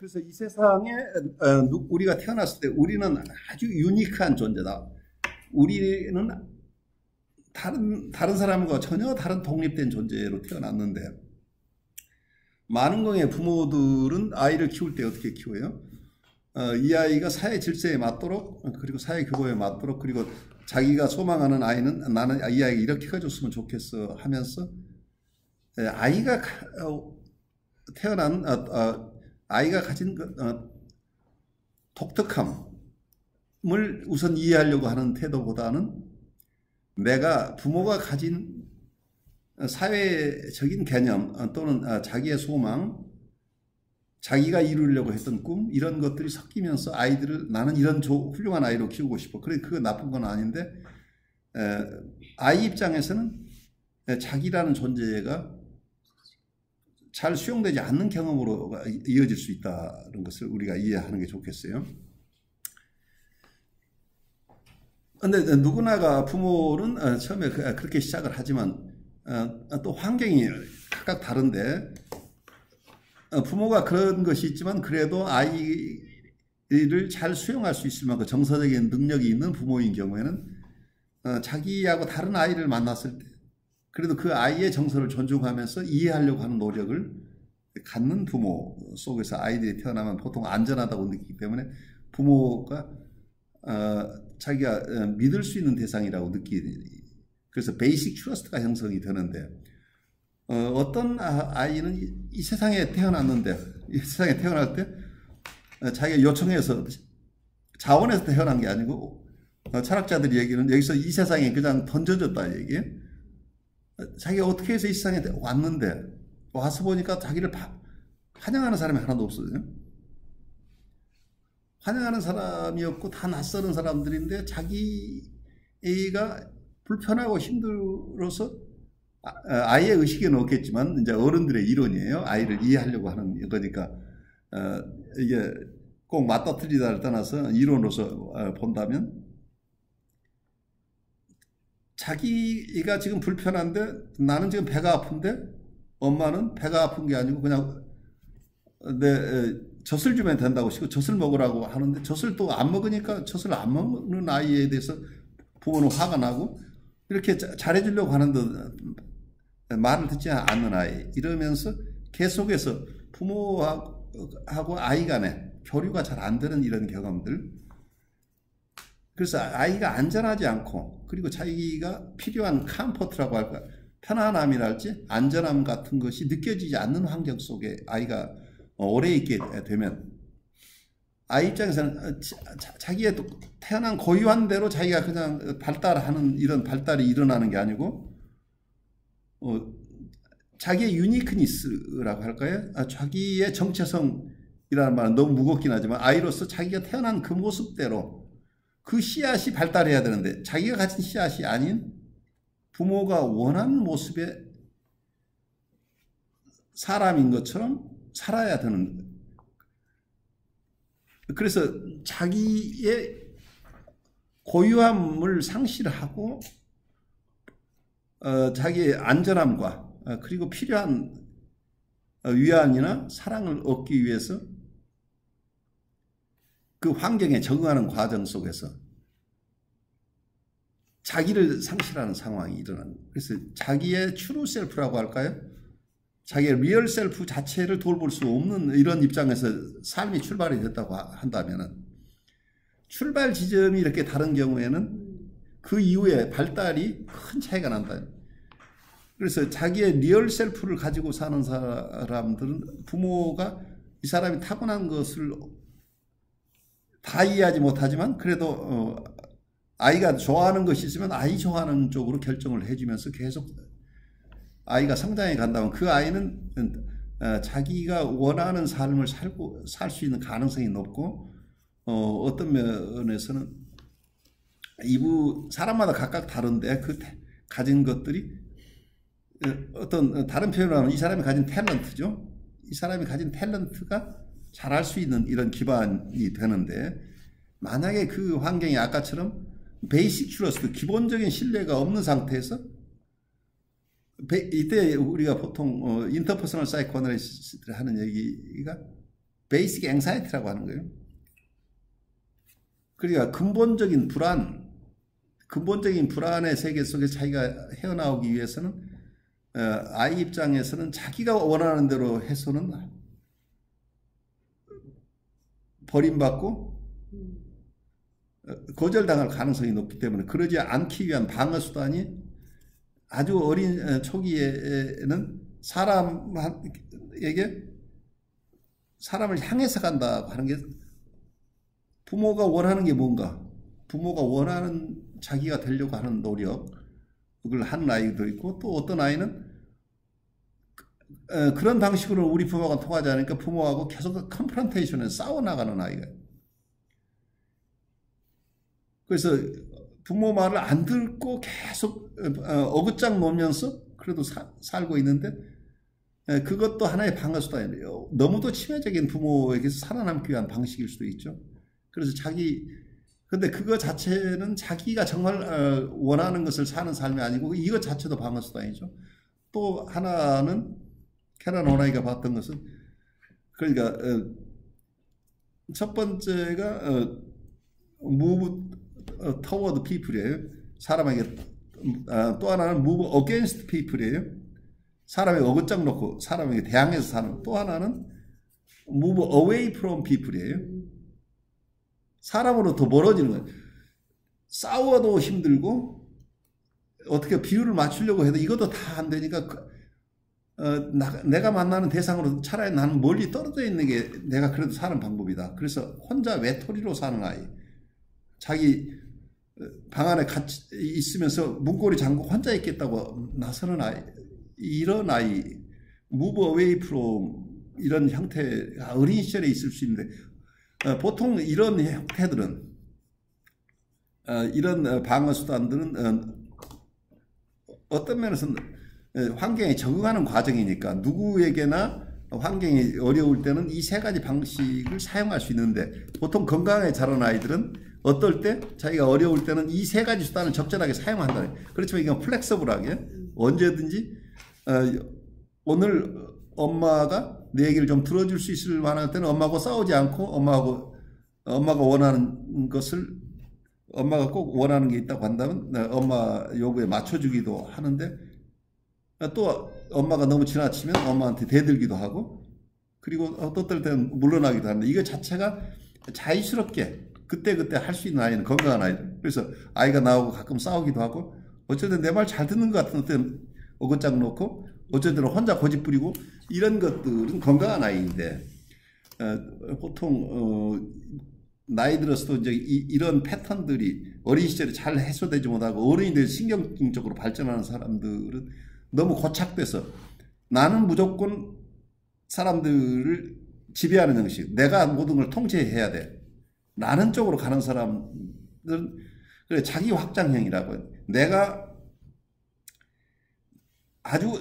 그래서 이 세상에 우리가 태어났을 때 우리는 아주 유니크한 존재다. 우리는 다른 사람과 전혀 다른 독립된 존재로 태어났는데, 많은 경우에 부모들은 아이를 키울 때 어떻게 키워요? 이 아이가 사회 질서에 맞도록, 그리고 사회 규범에 맞도록, 그리고 자기가 소망하는 아이는 나는 이 아이가 이렇게 커졌으면 좋겠어 하면서 아이가 태어난 아이가 가진 독특함을 우선 이해하려고 하는 태도보다는 내가 부모가 가진 사회적인 개념 또는 자기의 소망, 자기가 이루려고 했던 꿈, 이런 것들이 섞이면서 아이들을 나는 이런 훌륭한 아이로 키우고 싶어. 그래, 그거 나쁜 건 아닌데, 아이 입장에서는 자기라는 존재가 잘 수용되지 않는 경험으로 이어질 수 있다는 것을 우리가 이해하는 게 좋겠어요. 근데 누구나가 부모는 처음에 그렇게 시작을 하지만 또 환경이 각각 다른데, 부모가 그런 것이 있지만 그래도 아이를 잘 수용할 수 있을 만큼 정서적인 능력이 있는 부모인 경우에는 자기하고 다른 아이를 만났을 때 그래도 그 아이의 정서를 존중하면서 이해하려고 하는 노력을 갖는 부모 속에서 아이들이 태어나면 보통 안전하다고 느끼기 때문에 부모가 자기가 믿을 수 있는 대상이라고 그래서 베이직 트러스트가 형성이 되는데, 어떤 아이는 이 세상에 태어났는데, 이 세상에 태어날 때 자기가 요청해서 자원해서 태어난 게 아니고, 철학자들이 얘기는 여기서 이 세상에 그냥 던져졌다 얘기해. 자기가 어떻게 해서 이 세상에 왔는데 와서 보니까 자기를 환영하는 사람이 하나도 없어요. 환영하는 사람이 없고 다 낯설은 사람들인데 자기가 불편하고 힘들어서 아이의 의식에 넣었겠지만 이제 어른들의 이론이에요. 아이를 이해하려고 하는 거니까 이게 꼭 맞다 틀리다를 떠나서 이론으로서 본다면 자기가 지금 불편한데 나는 지금 배가 아픈데 엄마는 배가 아픈 게 아니고 그냥 젖을 주면 된다고 시고 젖을 먹으라고 하는데 젖을 또 안 먹으니까 젖을 안 먹는 아이에 대해서 부모는 화가 나고 이렇게 잘해주려고 하는데 말을 듣지 않는 아이, 이러면서 계속해서 부모하고 아이 간에 교류가 잘 안 되는 이런 경험들. 그래서 아이가 안전하지 않고 그리고 자기가 필요한 컴포트라고 할까, 편안함이랄지 안전함 같은 것이 느껴지지 않는 환경 속에 아이가 오래 있게 되면 아이 입장에서는 자기의 태어난 고유한 대로 자기가 그냥 발달하는 이런 발달이 일어나는 게 아니고 자기의 유니크니스라고 할까요? 자기의 정체성이라는 말은 너무 무겁긴 하지만 아이로서 자기가 태어난 그 모습대로 그 씨앗이 발달해야 되는데 자기가 가진 씨앗이 아닌 부모가 원하는 모습의 사람인 것처럼 살아야 되는. 그래서 자기의 고유함을 상실하고 자기의 안전함과 그리고 필요한 위안이나 사랑을 얻기 위해서 그 환경에 적응하는 과정 속에서 자기를 상실하는 상황이 일어나는. 그래서 자기의 트루 셀프라고 할까요? 자기의 리얼 셀프 자체를 돌볼 수 없는 이런 입장에서 삶이 출발이 됐다고 한다면 출발 지점이 이렇게 다른 경우에는 그 이후에 발달이 큰 차이가 난다. 그래서 자기의 리얼 셀프를 가지고 사는 사람들은 부모가 이 사람이 타고난 것을 다 이해하지 못하지만 그래도 아이가 좋아하는 것이 있으면 아이 좋아하는 쪽으로 결정을 해주면서 계속 아이가 성장해 간다면 그 아이는 자기가 원하는 삶을 살 수 있는 가능성이 높고 어떤 면에서는 사람마다 각각 다른데 그 가진 것들이 어떤 다른 표현으로 하면 이 사람이 가진 탤런트죠. 이 사람이 가진 탤런트가 잘할 수 있는 이런 기반이 되는데, 만약에 그 환경이 아까처럼 베이직 트러스트, 기본적인 신뢰가 없는 상태에서 이때 우리가 보통 인터퍼스널 사이코애널리시스를 하는 얘기가 베이직 앵사이티라고 하는 거예요. 그러니까 근본적인 불안의 세계 속에 자기가 헤어나오기 위해서는 아이 입장에서는 자기가 원하는 대로 해서는 버림받고 거절당할 가능성이 높기 때문에 그러지 않기 위한 방어 수단이 아주 어린 초기에는 사람을 향해서 간다고 하는 게 부모가 원하는 게 뭔가 부모가 원하는 자기가 되려고 하는 노력 그걸 하는 아이도 있고 또 어떤 아이는 그런 방식으로 우리 부모가 통하지 않으니까 부모하고 계속 컨프런테이션에 싸워나가는 아이가 그래서 부모 말을 안 듣고 계속 어긋장 놓으면서 그래도 살고 있는데 그것도 하나의 방어 수단이에요. 너무도 치매적인 부모에게서 살아남기 위한 방식일 수도 있죠. 그래서 근데 그거 자체는 자기가 정말 원하는 것을 사는 삶이 아니고 이것 자체도 방어 수단이죠. 또 하나는 캐런 오나이가 봤던 것은 그러니까 첫 번째가 move toward people이에요. 사람에게 또 하나는 move against people이에요. 사람에게 어긋장 놓고 사람에게 대항해서 사는 또 하나는 move away from people이에요. 사람으로 더 멀어지는 거예요. 싸워도 힘들고 어떻게 비율을 맞추려고 해도 이것도 다 안 되니까 내가 만나는 대상으로 차라리 나는 멀리 떨어져 있는 게 내가 그래도 사는 방법이다. 그래서 혼자 외톨이로 사는 아이 자기 방 안에 같이 있으면서 문고리 잠그고 혼자 있겠다고 나서는 아이 이런 아이 move away from 이런 형태가 어린 시절에 있을 수 있는데 보통 이런 형태들은 이런 방어 수단들은 어떤 면에서는 환경에 적응하는 과정이니까 누구에게나 환경이 어려울 때는 이 세 가지 방식을 사용할 수 있는데 보통 건강하게 자란 아이들은 어떨 때 자기가 어려울 때는 이 세 가지 수단을 적절하게 사용한다. 그렇지만 이건 플렉서블하게 언제든지 오늘 엄마가 내 얘기를 좀 들어줄 수 있을 만한 때는 엄마하고 싸우지 않고 엄마가 원하는 것을 엄마가 꼭 원하는 게 있다고 한다면 엄마 요구에 맞춰주기도 하는데 또 엄마가 너무 지나치면 엄마한테 대들기도 하고 그리고 어떨 때는 물러나기도 하는데 이거 자체가 자유스럽게 그때그때 할 수 있는 아이는 건강한 아이들. 그래서 아이가 나오고 가끔 싸우기도 하고 어쨌든 내 말 잘 듣는 것 같은 때는 어긋장 놓고 어쨌든 혼자 고집 부리고 이런 것들은 건강한 아이인데 보통 나이 들어서도 이제 이런 패턴들이 어린 시절에 잘 해소되지 못하고 어른이 돼서 신경적으로 발전하는 사람들은 너무 고착돼서 나는 무조건 사람들을 지배하는 형식 내가 모든 걸 통제해야 돼 나는 쪽으로 가는 사람들은 그래 자기 확장형이라고 내가 아주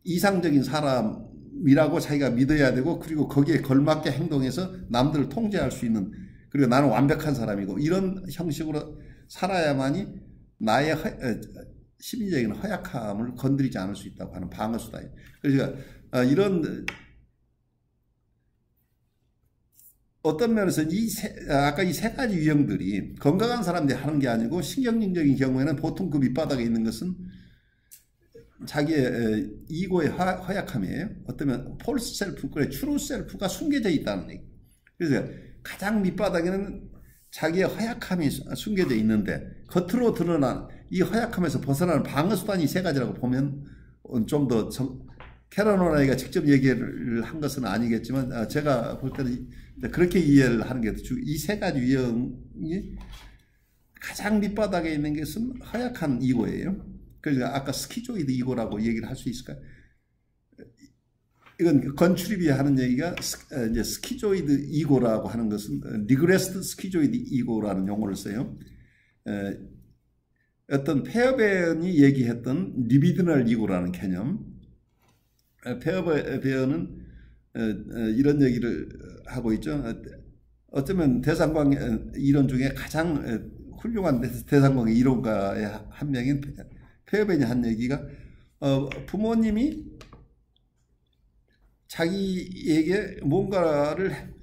이상적인 사람이라고 자기가 믿어야 되고 그리고 거기에 걸맞게 행동해서 남들을 통제할 수 있는 그리고 나는 완벽한 사람이고 이런 형식으로 살아야만이 나의 심리적인 허약함을 건드리지 않을 수 있다고 하는 방어수단이에요. 그러니까 이런 어떤 면에서 아까 이 세 가지 유형들이 건강한 사람들이 하는 게 아니고 신경질적인 경우에는 보통 그 밑바닥에 있는 것은 자기의 이고의 허약함이에요. 어쩌면 폴스 셀프, 그래 트루 셀프가 숨겨져 있다는 얘기. 그래서 가장 밑바닥에는 자기의 허약함이 숨겨져 있는데 겉으로 드러난 이 허약함에서 벗어나는 방어수단이 세 가지라고 보면 좀 더 캐런 오나이가 직접 얘기를 한 것은 아니겠지만 제가 볼 때는 그렇게 이해를 하는 게 이 세 가지 유형이 가장 밑바닥에 있는 것은 허약한 이고예요. 그러니까 아까 스키조이드 이고라고 얘기를 할 수 있을까요? 이건 건출입이 하는 얘기가 이제 스키조이드 이고라고 하는 것은 리그레스드 스키조이드 이고라는 용어를 써요. 어떤 페어베언이 얘기했던 리비드널 이고라는 개념. 페어베언은 이런 얘기를 하고 있죠. 어쩌면 대상광 이론 중에 가장 훌륭한 대상광의 이론가의 한 명인 페어벤이 한 얘기가 부모님이 자기에게 뭔가를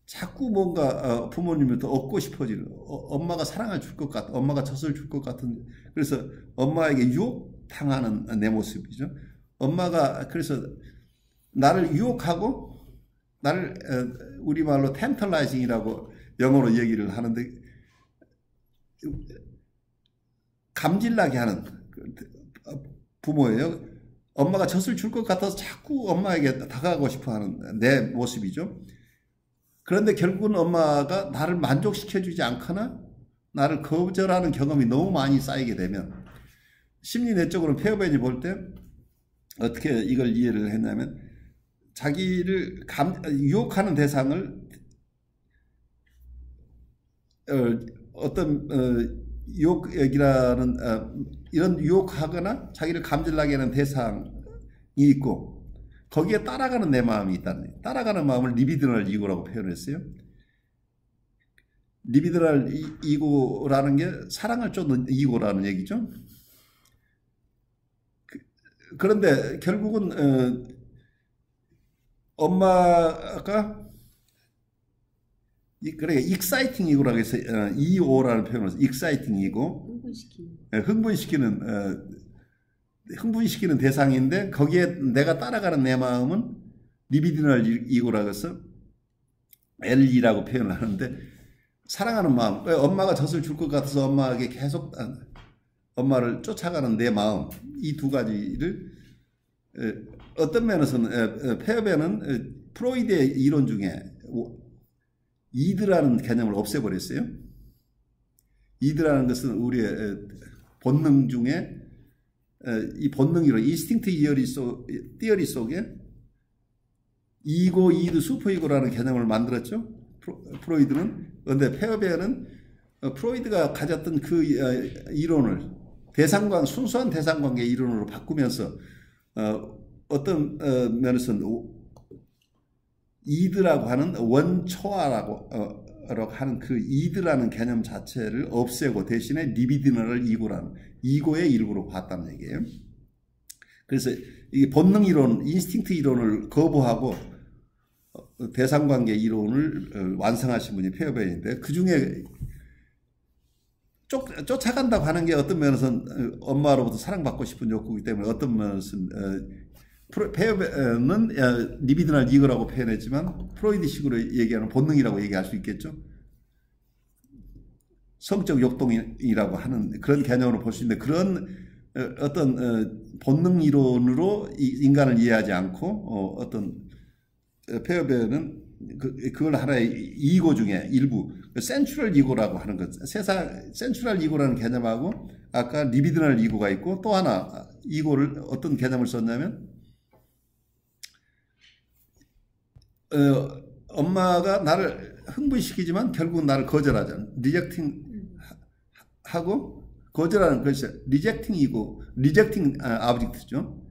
자꾸 뭔가 부모님부터 얻고 싶어지는, 엄마가 사랑을 줄 것 같은, 엄마가 젖을 줄 것 같은, 그래서 엄마에게 유혹당하는 내 모습이죠. 엄마가 그래서 나를 유혹하고 나를 우리말로 텐터라이징이라고 영어로 얘기를 하는데, 감질나게 하는 부모예요. 엄마가 젖을 줄 것 같아서 자꾸 엄마에게 다가가고 싶어하는 내 모습이죠. 그런데 결국은 엄마가 나를 만족시켜주지 않거나 나를 거절하는 경험이 너무 많이 쌓이게 되면, 심리 내적으로는 페어벤이 볼 때 어떻게 이걸 이해를 했냐면, 자기를 유혹하는 대상을 어떤 유혹이라는 이런 유혹하거나 자기를 감질나게 하는 대상이 있고, 거기에 따라가는 내 마음이 있다는 거예요. 따라가는 마음을 리비드널 이고라고 표현했어요. 리비드널 이고라는 게 사랑을 쫓는 이고라는 얘기죠. 그런데 결국은 엄마가 그래 익사이팅 이고라고 해서 EO라는 표현을 써서 익사이팅 이고, 흥분시키는 대상인데 거기에 내가 따라가는 내 마음은 리비디널 이고라고 해서 LE라고 표현을 하는데, 사랑하는 마음, 엄마가 젖을 줄 것 같아서 엄마에게 계속 엄마를 쫓아가는 내 마음, 이 두 가지를 어떤 면에서는 페어벤은 프로이드의 이론 중에 이드라는 개념을 없애버렸어요. 이드라는 것은 우리의 본능 중에 이 본능이로 인스팅트 티어리 속에 이고, 이드, 슈퍼이고라는 개념을 만들었죠. 프로이드는. 그런데 페어벤은 프로이드가 가졌던 그 이론을 순수한 대상관계 이론으로 바꾸면서 어떤 면에서는 이드라고 하는 원초화라고 하는 그 이드라는 개념 자체를 없애고 대신에 리비디널을 이고의 일부로 봤다는 얘기예요. 그래서 이게 본능 이론, 인스팅트 이론을 거부하고 대상관계 이론을 완성하신 분이 페어벤인데, 그 중에 쫓아간다고 하는 게 어떤 면에서는 엄마로부터 사랑받고 싶은 욕구이기 때문에, 어떤 면에서는 페어벤은 리비드널 이거라고 표현했지만 프로이드식으로 얘기하는 본능이라고 얘기할 수 있겠죠. 성적 욕동이라고 하는 그런 개념으로 볼 수 있는데, 그런 어떤 본능 이론으로 인간을 이해하지 않고 어떤 페어벤은 그걸 하나의 이고 중에 일부, 센츄럴 이고라고 하는 것, 센츄럴 이고라는 개념하고 아까 리비드널 이고가 있고, 또 하나 이고를 어떤 개념을 썼냐면, 엄마가 나를 흥분시키지만 결국은 나를 거절하잖아. 리젝팅 하고 거절하는 것이 리젝팅 이고, 리젝팅 아브젝트죠.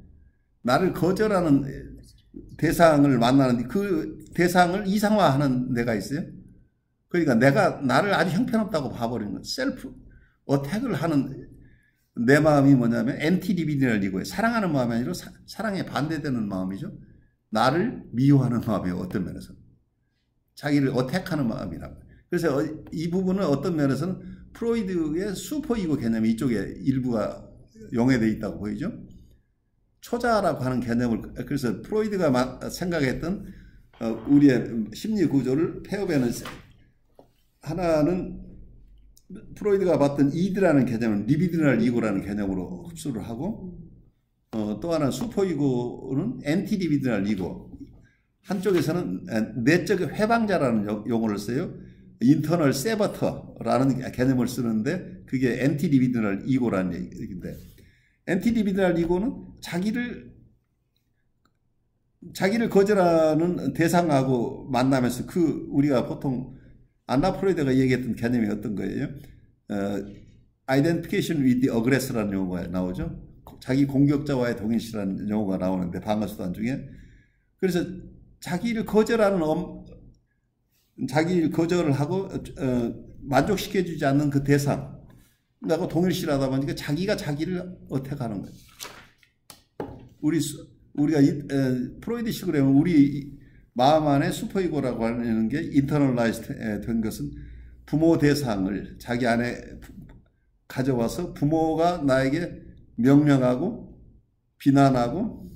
나를 거절하는 대상을 만나는데 그 대상을 이상화하는 내가 있어요. 그러니까 내가 나를 아주 형편없다고 봐버리는 거예요. 셀프 어택을 하는 내 마음이 뭐냐면 엔티 리비디널 이고예요. 사랑하는 마음이 아니라 사랑에 반대되는 마음이죠. 나를 미워하는 마음이에요. 어떤 면에서 자기를 어택하는 마음이라고. 그래서 이 부분은 어떤 면에서는 프로이드의 슈퍼이고 개념이 이쪽에 일부가 용해되어 있다고 보이죠. 초자라고 하는 개념을, 그래서 프로이드가 생각했던 우리의 심리 구조를 페어벤은 하나는 프로이드가 봤던 이드라는 개념은 리비디널 이고라는 개념으로 흡수를 하고, 또 하나는 슈퍼이고는 엔티 리비디널 이고, 한쪽에서는 내적 회방자라는 용어를 써요. 인터널 세버터라는 개념을 쓰는데 그게 엔티 리비디널 이고라는 얘기인데, 엔티 리비디널 이고는 자기를 거절하는 대상하고 만나면서 우리가 보통 안나 프로이드가 얘기했던 개념이 어떤 거예요? identification with the aggressor라는 용어가 나오죠. 자기 공격자와의 동일시라는 용어가 나오는데, 방어수단 중에. 그래서 자기를 거절을 하고 만족시켜주지 않는 그 대상하고 동일시하다 보니까 자기가 자기를 어택하는 거예요. 우리가 프로이드식으로 하면 우리 마음 안에 슈퍼이고라고 하는 게 인터널라이즈 된 것은 부모 대상을 자기 안에 가져와서 부모가 나에게 명령하고 비난하고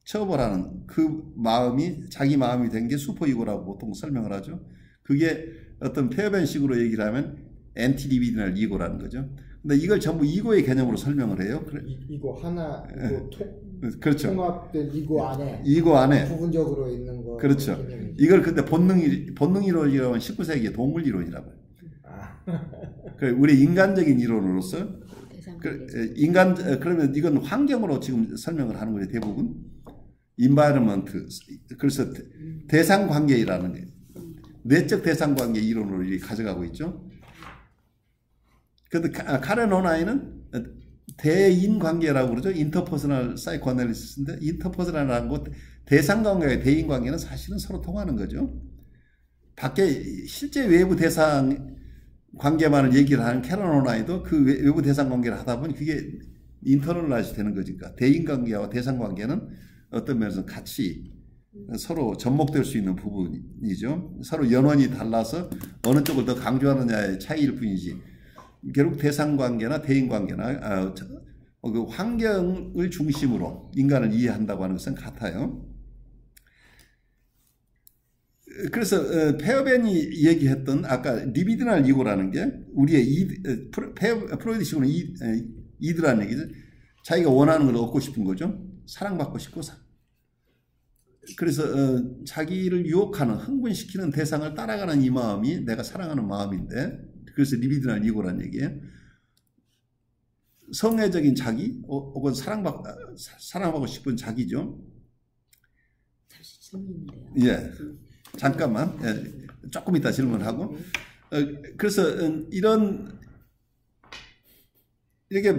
처벌하는 그 마음이 자기 마음이 된 게 슈퍼이고라고 보통 설명을 하죠. 그게 어떤 페어벤식으로 얘기를 하면 엔티리비디널 이고라는 거죠. 근데 이걸 전부 이고의 개념으로 설명을 해요. 그래. 이고 하나, 이고 그렇죠. 통합된 이고 안에 부분적으로 있는 거. 그렇죠. 이걸 근데 본능 이론이라고 하면 19세기의 동물 이론이라고 해요. 우리 인간적인 이론으로서 그러면 이건 환경으로 지금 설명을 하는 거예요. 대부분 environment. 그래서 대상 관계라는 게 내적 대상 관계 이론으로 가져가고 있죠. 그런데 카렌 호나이는 대인 관계라고 그러죠. 인터퍼스널 사이코애널리시스인데 인터퍼스널이라는 것 대상 관계와 대인 관계는 사실은 서로 통하는 거죠. 밖에 실제 외부 대상 관계만을 얘기를 하는 캐런 호나이도 그 외부 대상 관계를 하다 보니 그게 인터널라이즈 되는 거니까 대인 관계와 대상 관계는 어떤 면에서 같이 서로 접목될 수 있는 부분이죠. 서로 연원이 달라서 어느 쪽을 더 강조하느냐의 차이일 뿐이지 결국 대상 관계나 대인 관계나 그 환경을 중심으로 인간을 이해한다고 하는 것은 같아요. 그래서 페어벤이 얘기했던 아까 리비디널 이고라는 게 우리의 프로이드식으로는 이드라는 얘기죠. 자기가 원하는 걸 얻고 싶은 거죠. 사랑받고 싶고 그래서 자기를 유혹하는 흥분시키는 대상을 따라가는 이 마음이 내가 사랑하는 마음인데 그래서 리비디널 이고라는 얘기예요. 성애적인 자기 혹은 사랑받고 싶은 자기죠. 잠시 질문인데요. 예. 잠깐만. 예. 조금 이따 질문하고. 그래서 이런 이렇게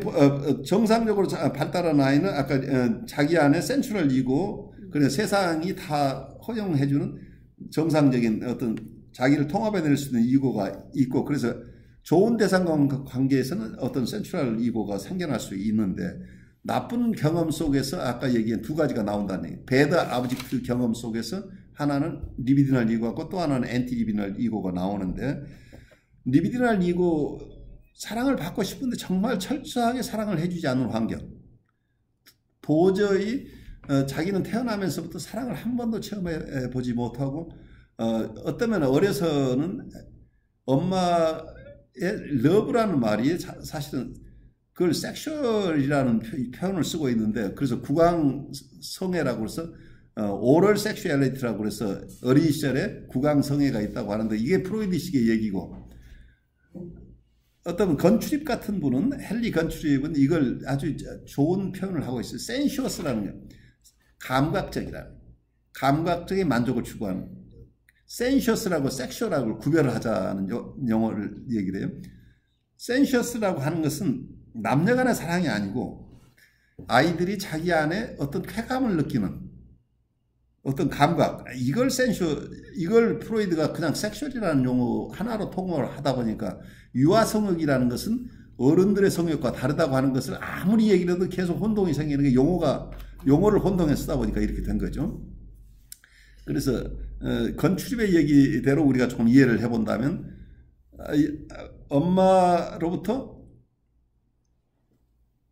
정상적으로 발달한 아이는 아까 자기 안에 센츄럴 이고 그래 세상이 다 허용해주는 정상적인 어떤 자기를 통합해낼 수 있는 이고가 있고 그래서 좋은 대상 관계에서는 어떤 센츄럴 이고가 생겨날 수 있는데 나쁜 경험 속에서 아까 얘기한 두 가지가 나온다는 얘기예요. 배드 아브젝트 경험 속에서 하나는 리비디널 이고하고 또 하나는 엔티리비디널 이고가 나오는데 리비디널 이고 사랑을 받고 싶은데 정말 철저하게 사랑을 해주지 않는 환경 도저히 자기는 태어나면서부터 사랑을 한 번도 체험해 보지 못하고 어떤 면에 어려서는 엄마의 러브라는 말이 사실은 그걸 섹슈얼이라는 표현을 쓰고 있는데 그래서 구강성애라고 해서 오럴 섹슈얼리티라고 해서 어린 시절에 구강성애가 있다고 하는데 이게 프로이드식의 얘기고 어떤 건출입 같은 분은 헨리 건출입은 이걸 아주 좋은 표현을 하고 있어요. 센슈어스라는 게 감각적인 만족을 추구하는 센슈어스라고 섹슈얼하고 구별을 하자는 용어를 얘기를 해요. 센슈어스라고 하는 것은 남녀 간의 사랑이 아니고 아이들이 자기 안에 어떤 쾌감을 느끼는 어떤 감각 이걸 프로이드가 그냥 섹슈얼이라는 용어 하나로 통용을 하다 보니까 유아성욕이라는 것은 어른들의 성욕과 다르다고 하는 것을 아무리 얘기를 해도 계속 혼동이 생기는 게 용어를 혼동해 쓰다 보니까 이렇게 된 거죠. 그래서 건출입의 얘기대로 우리가 조금 이해를 해본다면 엄마로부터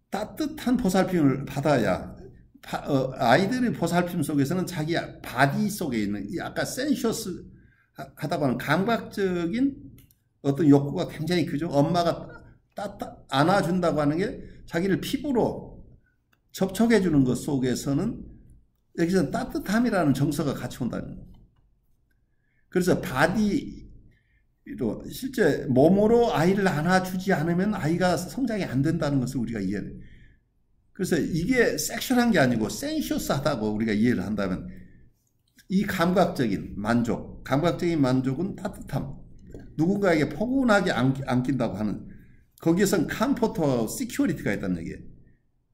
따뜻한 보살핌을 받아야 아이들의 보살핌 속에서는 자기 바디 속에 있는 아까 센슈어스 하다고 하는 감각적인 어떤 욕구가 굉장히 크죠. 엄마가 안아준다고 하는 게 자기를 피부로 접촉해 주는 것 속에서는 여기서 따뜻함이라는 정서가 같이 온다는 거예요. 그래서 바디로 실제 몸으로 아이를 안아주지 않으면 아이가 성장이 안 된다는 것을 우리가 이해해요. 그래서 이게 섹슈얼한 게 아니고 센슈어스하다고 우리가 이해를 한다면 이 감각적인 만족은 따뜻함, 누군가에게 포근하게 안긴다고 하는 거기에선 컴포트와 시큐리티가 있다는 얘기예요.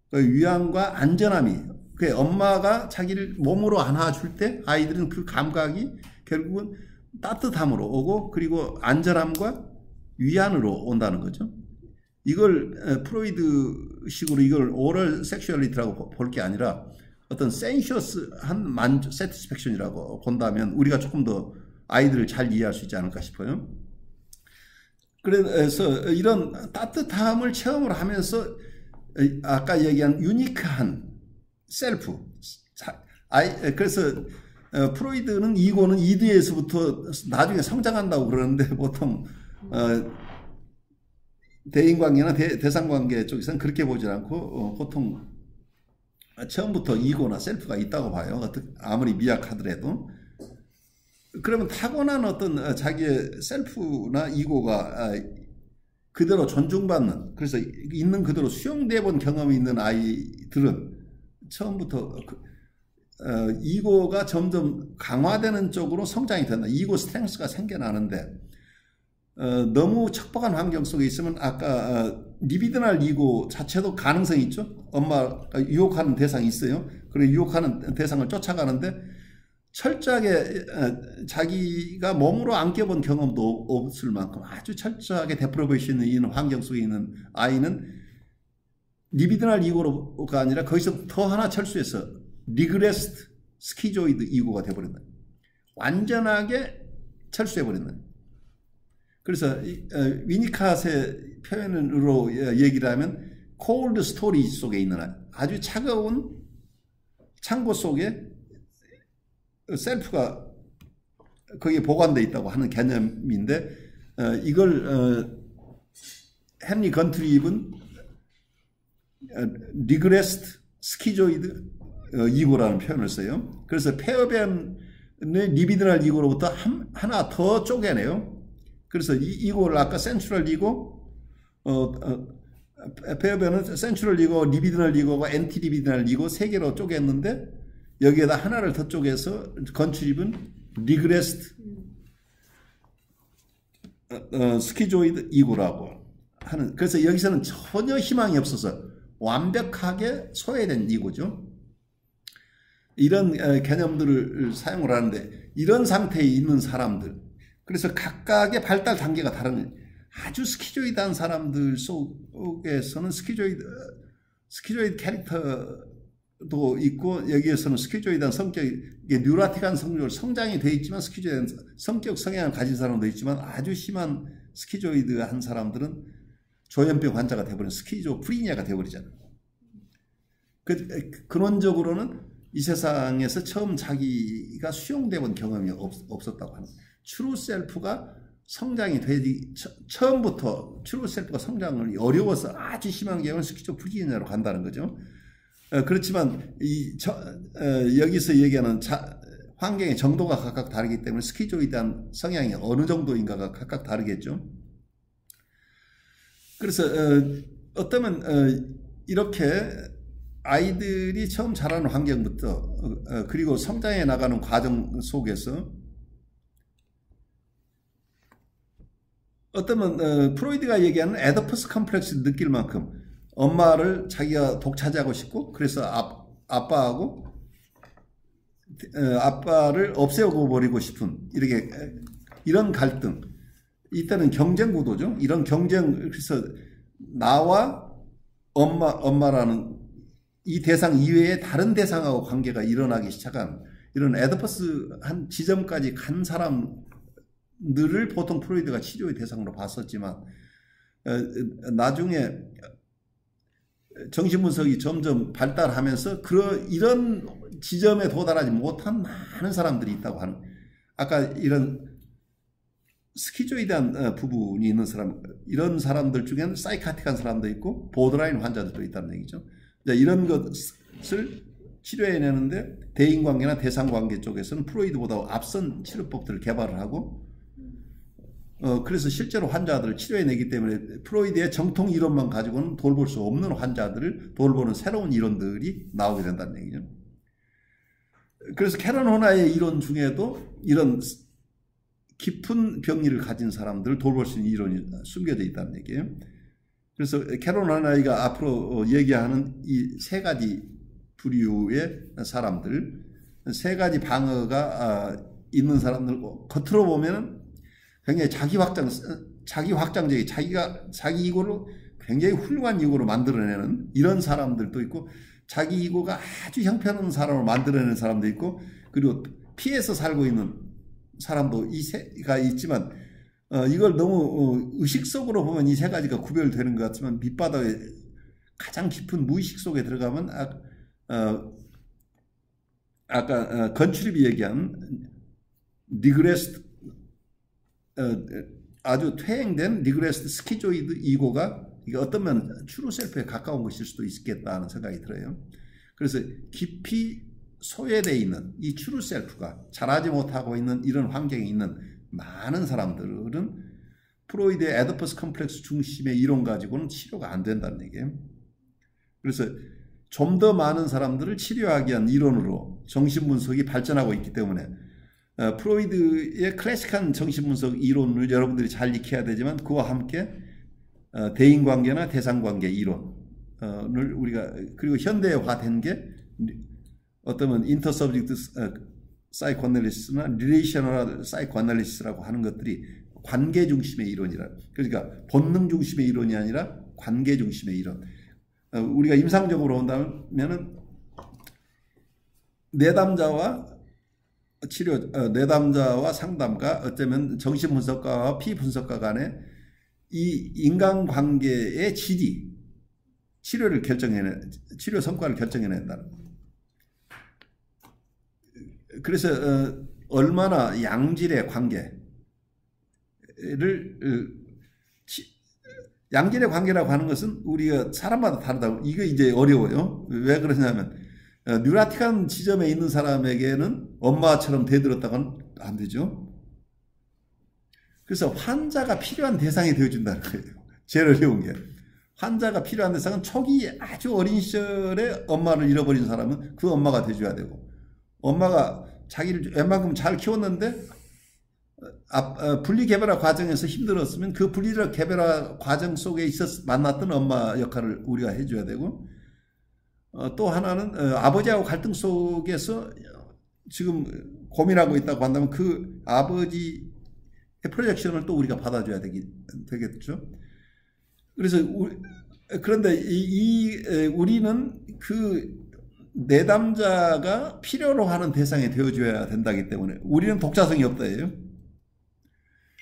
그 위안과 안전함이 그 엄마가 자기를 몸으로 안아줄 때 아이들은 그 감각이 결국은 따뜻함으로 오고 그리고 안전함과 위안으로 온다는 거죠. 이걸 프로이드식으로 이걸 오럴 섹슈얼리티라고 볼 게 아니라 어떤 센셔스한 세티스팩션이라고 본다면 우리가 조금 더 아이들을 잘 이해할 수 있지 않을까 싶어요. 그래서 이런 따뜻함을 체험을 하면서 아까 얘기한 유니크한 셀프. 그래서 프로이드는 이고는 이드에서부터 나중에 성장한다고 그러는데 보통 대인관계나 대상관계 쪽에서는 그렇게 보지 않고 보통 처음부터 이고나 셀프가 있다고 봐요. 아무리 미약하더라도. 그러면 타고난 어떤 자기의 셀프나 이고가 그대로 존중받는, 그래서 있는 그대로 수용돼 본 경험이 있는 아이들은 처음부터 이고가 점점 강화되는 쪽으로 성장이 된다. 이고 스트렝스가 생겨나는데 너무 척박한 환경 속에 있으면 아까 리비드널 이고 자체도 가능성이 있죠. 엄마가 유혹하는 대상이 있어요. 그리고 유혹하는 대상을 쫓아가는데 철저하게 자기가 몸으로 안겨본 경험도 없을 만큼 아주 철저하게 데프로베이션이 있는 환경 속에 있는 아이는 리비드널 이고가 아니라 거기서 더 하나 철수해서 리그레스트 스키조이드 이고가 돼버린다. 완전하게 철수해버린다. 그래서 위니캇의 표현으로 얘기를 하면 콜드 스토리 속에 있는 아주 차가운 창고 속에 셀프가 거기에 보관되어 있다고 하는 개념인데 이걸 헨리 건트립은 리그레스트 스키조이드 이고라는 표현을 써요. 그래서 페어벤의 리비드널 이고로부터 하나 더 쪼개내요. 그래서 이 이고를 아까 센트럴 이고, 페어벤은 센트럴 이고, 리비드널 이고가 엔티 리비드널 이고 세 개로 쪼갰는데 여기에다 하나를 더 쪼개서 건트립은 리그레스트 스키조이드 이고라고 하는. 그래서 여기서는 전혀 희망이 없어서 완벽하게 소외된 이고죠. 이런 개념들을 사용을 하는데 이런 상태에 있는 사람들, 그래서 각각의 발달 단계가 다른 아주 스키조이드한 사람들 속에서는 스키조이드 캐릭터도 있고 여기에서는 스키조이드한 성격이 뉴라틱한 성격으로 성장이 되어 있지만 스키조이드한 성격 성향을 가진 사람도 있지만 아주 심한 스키조이드한 사람들은 조현병 환자가 되어버린 스키조프리니아가 되어버리잖아요. 근원적으로는 이 세상에서 처음 자기가 수용되어 본 경험이 없었다고 하는 트루 셀프가 성장이 되지 처음부터 트루 셀프가 성장을 어려워서 아주 심한 경우는 스키조프리니아로 간다는 거죠. 그렇지만 여기서 얘기하는 환경의 정도가 각각 다르기 때문에 스키조이드한 성향이 어느 정도인가가 각각 다르겠죠. 그래서 어쩌면 이렇게 아이들이 처음 자라는 환경부터 그리고 성장해 나가는 과정 속에서 어쩌면 프로이드가 얘기하는 에더퍼스 컴플렉스 느낄 만큼 엄마를 자기가 독차지하고 싶고 그래서 아빠를 없애고 버리고 싶은 이런 갈등, 이때는 경쟁 구도죠. 이런 경쟁, 그래서 나와 엄마라는 이 대상 이외에 다른 대상하고 관계가 일어나기 시작한 이런 에더퍼스 한 지점까지 간 사람들을 보통 프로이드가 치료의 대상으로 봤었지만 나중에 정신분석이 점점 발달하면서 이런 지점에 도달하지 못한 많은 사람들이 있다고 하는, 아까 이런 스키조이드한 부분이 있는 사람, 이런 사람들 중에는 사이카틱한 사람도 있고 보더라인 환자들도 있다는 얘기죠. 이런 것을 치료해내는데 대인관계나 대상관계 쪽에서는 프로이드보다 앞선 치료법들을 개발을 하고 그래서 실제로 환자들을 치료해내기 때문에 프로이드의 정통 이론만 가지고는 돌볼 수 없는 환자들을 돌보는 새로운 이론들이 나오게 된다는 얘기죠. 그래서 캐런 호나의 이론 중에도 이런 깊은 병리를 가진 사람들을 돌볼 수 있는 이론이 숨겨져 있다는 얘기예요. 그래서 캐런 호나이가 앞으로 얘기하는 이 세 가지 부류의 사람들, 세 가지 방어가 있는 사람들, 겉으로 보면은 굉장히 자기 이고를 굉장히 훌륭한 이고로 만들어내는 이런 사람들도 있고, 자기 이고가 아주 형편없는 사람을 만들어내는 사람도 있고, 그리고 피해서 살고 있는 사람도 이 세가 있지만, 이걸 너무 의식 속으로 보면 이 세 가지가 구별되는 것 같지만 밑바닥에 가장 깊은 무의식 속에 들어가면 아까 건출입이 얘기한 리그레스, 아주 퇴행된 리그레스 스키조이드 이고가 이게 어떤 면 트루 셀프에 가까운 것일 수도 있겠다는 생각이 들어요. 그래서 깊이 소외되어 있는 이 트루 셀프가 자라지 못하고 있는 이런 환경에 있는 많은 사람들은 프로이드의 에디퍼스 컴플렉스 중심의 이론 가지고는 치료가 안 된다는 얘기예요. 그래서 좀 더 많은 사람들을 치료하기 위한 이론으로 정신분석이 발전하고 있기 때문에 프로이드의 클래식한 정신분석 이론을 여러분들이 잘 익혀야 되지만 그와 함께 대인관계나 대상관계 이론을 우리가, 그리고 현대화된 게 어떠면 인터서브젝트 사이코애널리시스나 리레이셔널 사이코애널리시스라고 하는 것들이 관계 중심의 이론이라, 그러니까 본능 중심의 이론이 아니라 관계 중심의 이론. 우리가 임상적으로 본다면은 내담자와 치료, 내담자와 상담가, 어쩌면 정신분석가와 피분석가 간의 이 인간관계의 질이 치료 성과를 결정해낸다는 거예요. 그래서 얼마나 양질의 관계를, 양질의 관계라고 하는 것은 우리가 사람마다 다르다고, 이거 이제 어려워요. 왜 그러냐면 뉴라틱한 지점에 있는 사람에게는 엄마처럼 대들었다고는 안 되죠. 그래서 환자가 필요한 대상이 되어준다는 거예요. 제일 어려운 게. 환자가 필요한 대상은 초기 아주 어린 시절에 엄마를 잃어버린 사람은 그 엄마가 돼줘야 되고, 엄마가 자기를 웬만큼 잘 키웠는데 분리개별화 과정에서 힘들었으면 그 분리개별화 과정 속에 만났던 엄마 역할을 우리가 해줘야 되고, 또 하나는 아버지하고 갈등 속에서 지금 고민하고 있다고 한다면 그 아버지의 프로젝션을 또 우리가 받아줘야 되겠죠. 그래서 그런데 우리는 그 내담자가 필요로 하는 대상이 되어줘야 된다기 때문에 우리는 독자성이 없다예요.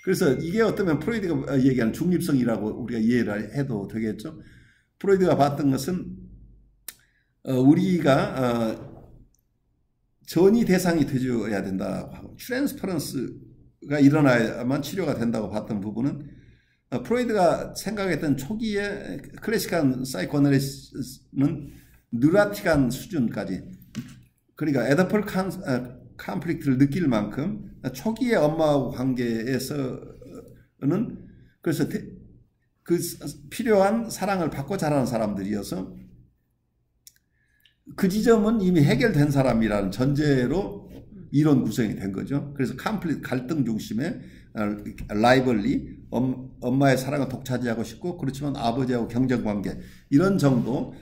그래서 이게 어쩌면 프로이드가 얘기하는 중립성이라고 우리가 이해를 해도 되겠죠. 프로이드가 봤던 것은 우리가 전이 대상이 되어야 된다고 하고, 트랜스퍼런스가 일어나야만 치료가 된다고 봤던 부분은 프로이드가 생각했던 초기의 클래식한 사이코애널리시스는 뉴라틱한 수준까지, 그러니까 에더펄 컨플릭트를 느낄 만큼 초기의 엄마하고 관계에서는, 그래서 그 필요한 사랑을 받고 자라는 사람들이어서 그 지점은 이미 해결된 사람이라는 전제로 이론 구성이 된 거죠. 그래서 컨플릭트, 갈등 중심의 라이벌리, 엄마의 사랑을 독차지하고 싶고, 그렇지만 아버지하고 경쟁관계, 이런 정도,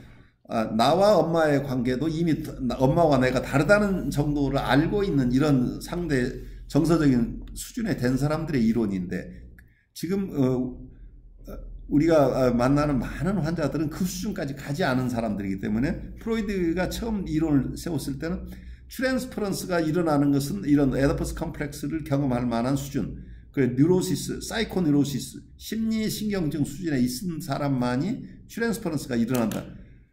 나와 엄마의 관계도 이미 엄마와 내가 다르다는 정도를 알고 있는 이런 상대 정서적인 수준에 된 사람들의 이론인데, 지금 우리가 만나는 많은 환자들은 그 수준까지 가지 않은 사람들이기 때문에 프로이드가 처음 이론을 세웠을 때는 트랜스퍼런스가 일어나는 것은 이런 에디퍼스 컴플렉스를 경험할 만한 수준, 그 뉴로시스, 사이코 뉴로시스, 심리 신경증 수준에 있는 사람만이 트랜스퍼런스가 일어난다.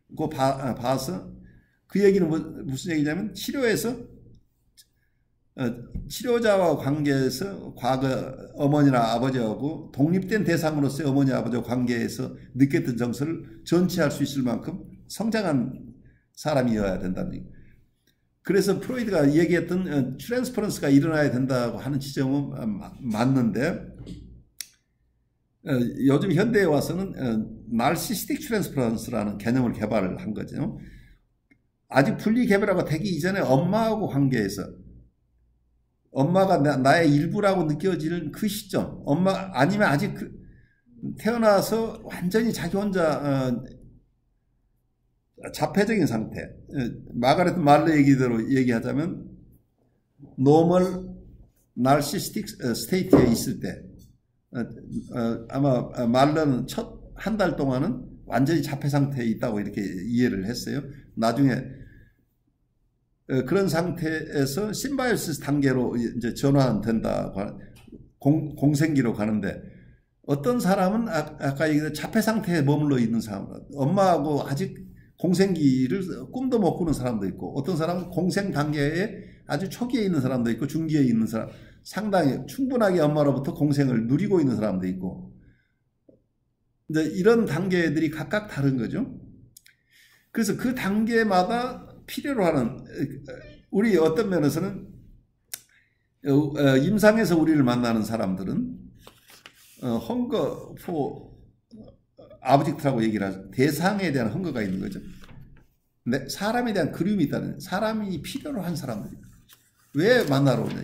그거 봐서 그 얘기는 무슨 얘기냐면, 치료자와 관계에서 과거 어머니나 아버지하고 독립된 대상으로서의 어머니 아버지와 관계에서 느꼈던 정서를 전치할 수 있을 만큼 성장한 사람이어야 된다는 얘기. 그래서 프로이드가 얘기했던 트랜스퍼런스가 일어나야 된다고 하는 지점은 맞는데, 요즘 현대에 와서는 나르시스틱 트랜스퍼런스라는 개념을 개발을 한 거죠. 아직 분리개별화가 되기 이전에 엄마하고 관계에서 엄마가 나의 일부라고 느껴지는 그 시점, 엄마 아니면 아직 태어나서 완전히 자기 혼자 자폐적인 상태, 마가렛 말러 얘기대로 얘기하자면 노멀 나르시스틱 스테이트에 있을 때, 아마 말러는 첫 한 달 동안은 완전히 자폐 상태에 있다고 이렇게 이해를 했어요. 나중에 그런 상태에서 심바이오시스 단계로 이제 전환된다고 공생기로 가는데 어떤 사람은 아까 얘기한 자폐 상태에 머물러 있는 사람, 엄마하고 아직 공생기를 꿈도 못 꾸는 사람도 있고 어떤 사람은 공생 단계에 아주 초기에 있는 사람도 있고 중기에 있는 사람, 상당히 충분하게 엄마로부터 공생을 누리고 있는 사람도 있고 이제 이런 단계들이 각각 다른 거죠. 그래서 그 단계마다 필요로 하는 우리 어떤 면에서는 임상에서 우리를 만나는 사람들은 헝거 포 아브젝트라고 얘기를 하죠. 대상에 대한 헝거가 있는 거죠. 근데 사람에 대한 그리움이 있다는 사람이 필요로 한 사람들이 왜 만나러 오냐.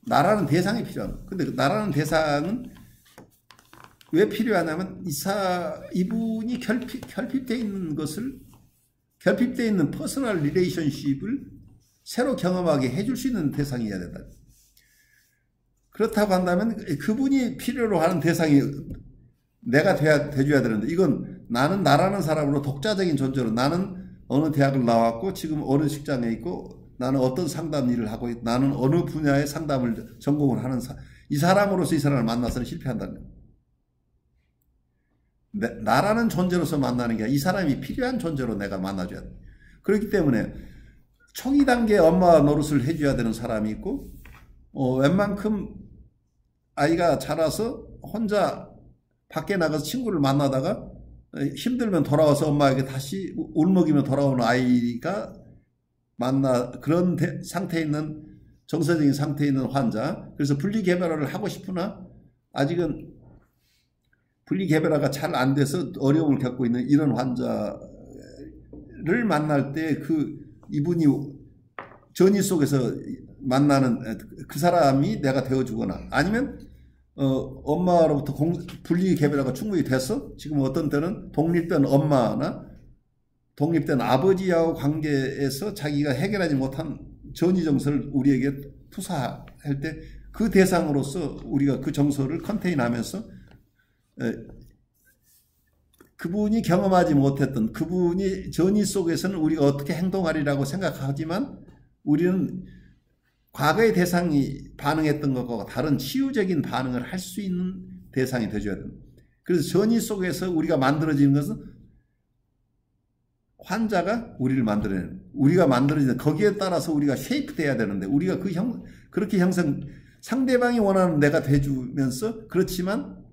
나라는 대상이 필요한. 근데 나라는 대상은 왜 필요하냐면 이분이 결핍되어 있는 것을 결핍되어 있는 퍼스널 리레이션십을 새로 경험하게 해줄 수 있는 대상이어야 된다. 그렇다고 한다면 그분이 필요로 하는 대상이 내가 돼줘야 되는데 이건 나는 나라는 사람으로 독자적인 존재로 나는 어느 대학을 나왔고 지금 어느 직장에 있고 나는 어떤 상담 일을 하고 있고 나는 어느 분야의 상담을 전공을 하는 이 사람으로서 이 사람을 만나서는 실패한다는 거예요. 나라는 존재로서 만나는 게 아니라 이 사람이 필요한 존재로 내가 만나줘야 돼. 그렇기 때문에 초기 단계 엄마 노릇을 해줘야 되는 사람이 있고 웬만큼 아이가 자라서 혼자 밖에 나가서 친구를 만나다가 힘들면 돌아와서 엄마에게 다시 울먹이며 돌아오는 아이가 그런 상태에 있는 정서적인 상태에 있는 환자. 그래서 분리개별화를 하고 싶으나 아직은 분리개별화가 잘 안 돼서 어려움을 겪고 있는 이런 환자를 만날 때 이분이 전이 속에서 만나는 그 사람이 내가 되어주거나 아니면 엄마로부터 분리개별화가 충분히 돼서 지금 어떤 때는 독립된 엄마나 독립된 아버지하고 관계에서 자기가 해결하지 못한 전이정서를 우리에게 투사할 때 그 대상으로서 우리가 그 정서를 컨테인하면서 그분이 경험하지 못했던 그분이 전이 속에서는 우리가 어떻게 행동하리라고 생각하지만 우리는 과거의 대상이 반응했던 것과 다른 치유적인 반응을 할 수 있는 대상이 되어줘야 됩니다. 그래서 전이 속에서 우리가 만들어지는 것은 환자가 우리를 만들어내는 우리가 만들어지는 거기에 따라서 우리가 쉐이프 돼야 되는데 우리가 그렇게 상대방이 원하는 내가 돼주면서 그렇지만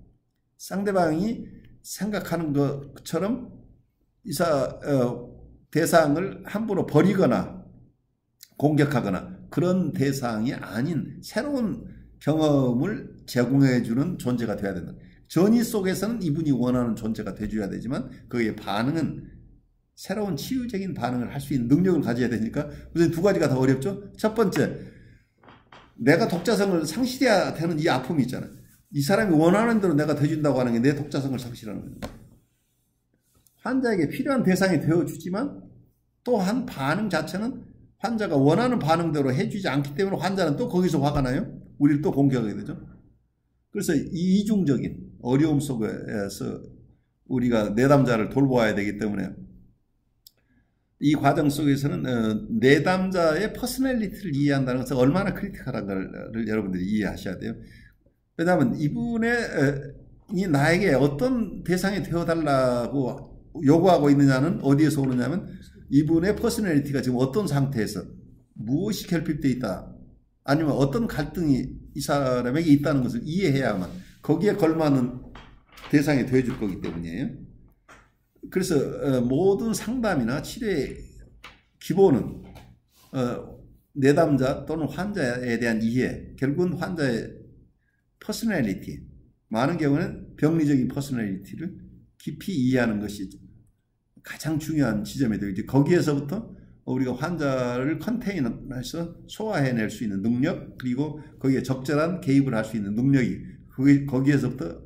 상대방이 생각하는 것처럼 대상을 함부로 버리거나 공격하거나 그런 대상이 아닌 새로운 경험을 제공해주는 존재가 되어야 된다. 전이 속에서는 이분이 원하는 존재가 돼줘야 되지만 거기에 반응은 새로운 치유적인 반응을 할 수 있는 능력을 가져야 되니까 우선 두 가지가 더 어렵죠. 첫 번째, 내가 독자성을 상실해야 되는 이 아픔이 있잖아요. 이 사람이 원하는 대로 내가 돼준다고 하는 게 내 독자성을 상실하는 거예요. 환자에게 필요한 대상이 되어주지만 또한 반응 자체는 환자가 원하는 반응대로 해주지 않기 때문에 환자는 또 거기서 화가 나요. 우리를 또 공격하게 되죠. 그래서 이 이중적인 어려움 속에서 우리가 내담자를 돌보아야 되기 때문에 이 과정 속에서는 내담자의 퍼스널리티를 이해한다는 것은 얼마나 크리티컬한 걸 여러분들이 이해하셔야 돼요. 왜냐하면 이분이 나에게 어떤 대상이 되어달라고 요구하고 있느냐는 어디에서 오느냐면 이분의 퍼스널리티가 지금 어떤 상태에서 무엇이 결핍되어 있다 아니면 어떤 갈등이 이 사람에게 있다는 것을 이해해야만 거기에 걸맞는 대상이 되어줄 거기 때문이에요. 그래서 모든 상담이나 치료의 기본은 내담자 또는 환자에 대한 이해, 결국은 환자의 퍼스널리티, 많은 경우는 병리적인 퍼스널리티를 깊이 이해하는 것이 가장 중요한 지점이 되겠죠. 거기에서부터 우리가 환자를 컨테인해서 소화해낼 수 있는 능력, 그리고 거기에 적절한 개입을 할 수 있는 능력이 거기에서부터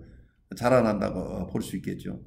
자라난다고 볼 수 있겠죠.